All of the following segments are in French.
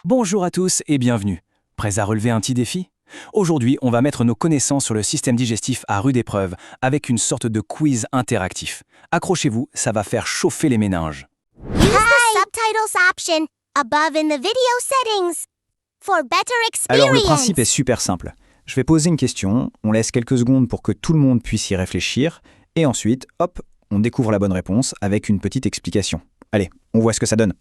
Bonjour à tous et bienvenue. Prêts à relever un petit défi? Aujourd'hui, on va mettre nos connaissances sur le système digestif à rude épreuve avec une sorte de quiz interactif. Accrochez-vous, ça va faire chauffer les méninges. Use the subtitles option above in the video settings for better experience. Alors le principe est super simple. Je vais poser une question, on laisse quelques secondes pour que tout le monde puisse y réfléchir, et ensuite, hop, on découvre la bonne réponse avec une petite explication. Allez, on voit ce que ça donne.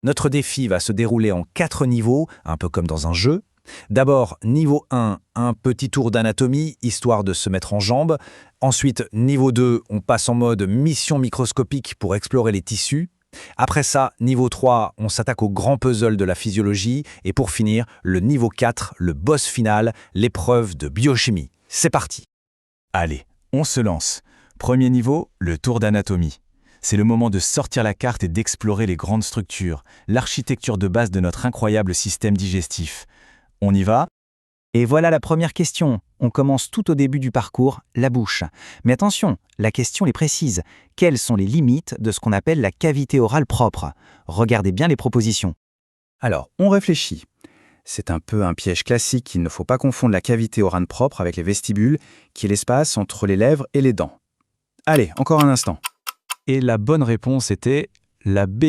Notre défi va se dérouler en 4 niveaux, un peu comme dans un jeu. D'abord, niveau 1, un petit tour d'anatomie, histoire de se mettre en jambes. Ensuite, niveau 2, on passe en mode mission microscopique pour explorer les tissus. Après ça, niveau 3, on s'attaque au grand puzzle de la physiologie. Et pour finir, le niveau 4, le boss final, l'épreuve de biochimie. C'est parti! Allez, on se lance. Premier niveau, le tour d'anatomie. C'est le moment de sortir la carte et d'explorer les grandes structures, l'architecture de base de notre incroyable système digestif. On y va? Et voilà la première question. On commence tout au début du parcours, la bouche. Mais attention, la question est précise. Quelles sont les limites de ce qu'on appelle la cavité orale propre? Regardez bien les propositions. Alors, on réfléchit. C'est un peu un piège classique, il ne faut pas confondre la cavité orale propre avec les vestibules, qui est l'espace entre les lèvres et les dents. Allez, encore un instant. Et la bonne réponse était la B.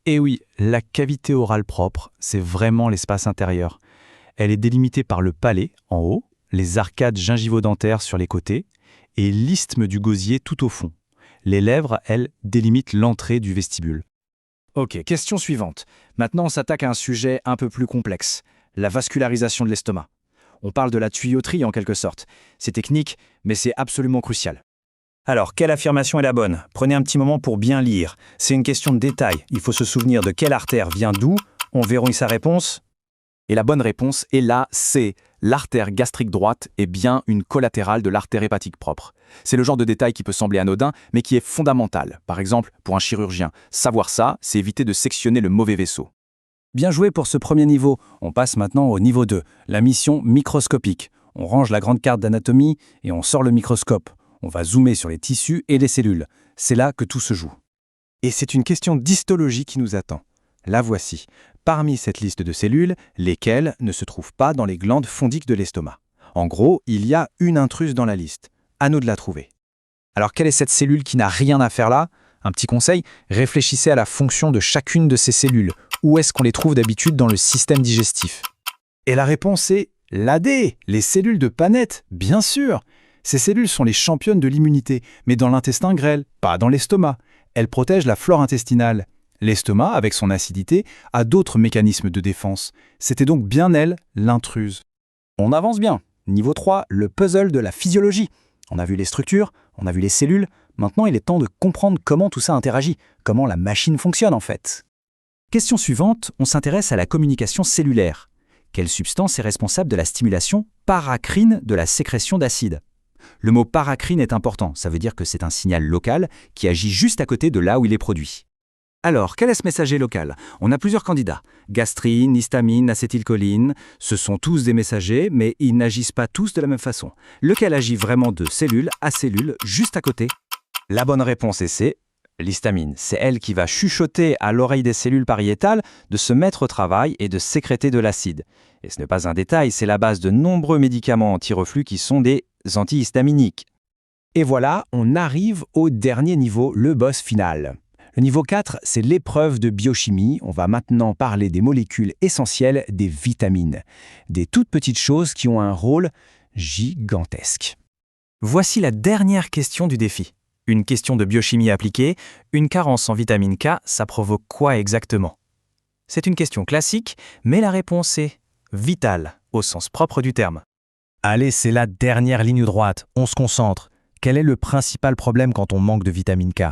Et oui, la cavité orale propre, c'est vraiment l'espace intérieur. Elle est délimitée par le palais, en haut, les arcades gingivo-dentaires sur les côtés, et l'isthme du gosier tout au fond. Les lèvres, elles, délimitent l'entrée du vestibule. Ok, question suivante. Maintenant, on s'attaque à un sujet un peu plus complexe, la vascularisation de l'estomac. On parle de la tuyauterie en quelque sorte. C'est technique, mais c'est absolument crucial. Alors, quelle affirmation est la bonne? Prenez un petit moment pour bien lire. C'est une question de détail. Il faut se souvenir de quelle artère vient d'où. On verrouille sa réponse. Et la bonne réponse est la C. L'artère gastrique droite est bien une collatérale de l'artère hépatique propre. C'est le genre de détail qui peut sembler anodin, mais qui est fondamental. Par exemple, pour un chirurgien, savoir ça, c'est éviter de sectionner le mauvais vaisseau. Bien joué pour ce premier niveau. On passe maintenant au niveau 2, la mission microscopique. On range la grande carte d'anatomie et on sort le microscope. On va zoomer sur les tissus et les cellules. C'est là que tout se joue. Et c'est une question d'histologie qui nous attend. La voici. Parmi cette liste de cellules, lesquelles ne se trouvent pas dans les glandes fondiques de l'estomac? En gros, il y a une intruse dans la liste. À nous de la trouver. Alors, quelle est cette cellule qui n'a rien à faire là? Un petit conseil, réfléchissez à la fonction de chacune de ces cellules. Où est-ce qu'on les trouve d'habitude dans le système digestif? Et la réponse est la D, les cellules de Paneth, bien sûr. Ces cellules sont les championnes de l'immunité, mais dans l'intestin grêle, pas dans l'estomac. Elles protègent la flore intestinale. L'estomac, avec son acidité, a d'autres mécanismes de défense. C'était donc bien elle, l'intruse. On avance bien. Niveau 3, le puzzle de la physiologie. On a vu les structures, on a vu les cellules. Maintenant, il est temps de comprendre comment tout ça interagit, comment la machine fonctionne en fait. Question suivante, on s'intéresse à la communication cellulaire. Quelle substance est responsable de la stimulation paracrine de la sécrétion d'acide? Le mot paracrine est important, ça veut dire que c'est un signal local qui agit juste à côté de là où il est produit. Alors, quel est ce messager local? On a plusieurs candidats. Gastrine, histamine, acétylcholine, ce sont tous des messagers, mais ils n'agissent pas tous de la même façon. Lequel agit vraiment de cellule à cellule, juste à côté? La bonne réponse est C. L'histamine, c'est elle qui va chuchoter à l'oreille des cellules pariétales de se mettre au travail et de sécréter de l'acide. Et ce n'est pas un détail, c'est la base de nombreux médicaments anti-reflux qui sont des antihistaminiques. Et voilà, on arrive au dernier niveau, le boss final. Le niveau 4, c'est l'épreuve de biochimie. On va maintenant parler des molécules essentielles des vitamines. Des toutes petites choses qui ont un rôle gigantesque. Voici la dernière question du défi. Une question de biochimie appliquée. Une carence en vitamine K, ça provoque quoi exactement? C'est une question classique, mais la réponse est vitale, au sens propre du terme. Allez, c'est la dernière ligne droite. On se concentre. Quel est le principal problème quand on manque de vitamine K?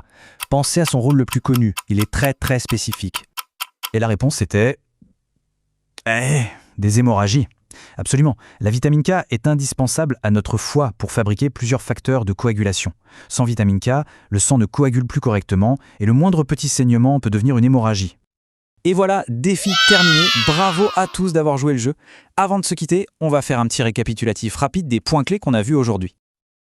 Pensez à son rôle le plus connu. Il est très spécifique. Et la réponse était... des hémorragies. Absolument. La vitamine K est indispensable à notre foie pour fabriquer plusieurs facteurs de coagulation. Sans vitamine K, le sang ne coagule plus correctement et le moindre petit saignement peut devenir une hémorragie. Et voilà, défi terminé. Bravo à tous d'avoir joué le jeu. Avant de se quitter, on va faire un petit récapitulatif rapide des points clés qu'on a vus aujourd'hui.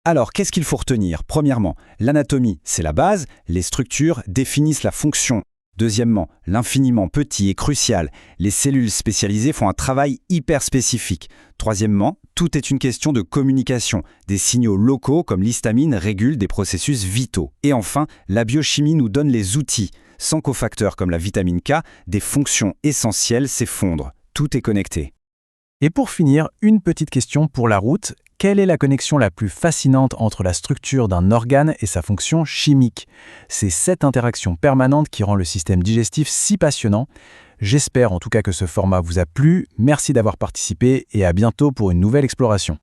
Alors, qu'est-ce qu'il faut retenir? Premièrement, l'anatomie, c'est la base. Les structures définissent la fonction Deuxièmement, l'infiniment petit est crucial. Les cellules spécialisées font un travail hyper spécifique. Troisièmement, tout est une question de communication. Des signaux locaux comme l'histamine régulent des processus vitaux. Et enfin, la biochimie nous donne les outils. Sans cofacteurs comme la vitamine K, des fonctions essentielles s'effondrent. Tout est connecté. Et pour finir, une petite question pour la route. Quelle est la connexion la plus fascinante entre la structure d'un organe et sa fonction chimique? C'est cette interaction permanente qui rend le système digestif si passionnant. J'espère en tout cas que ce format vous a plu. Merci d'avoir participé et à bientôt pour une nouvelle exploration.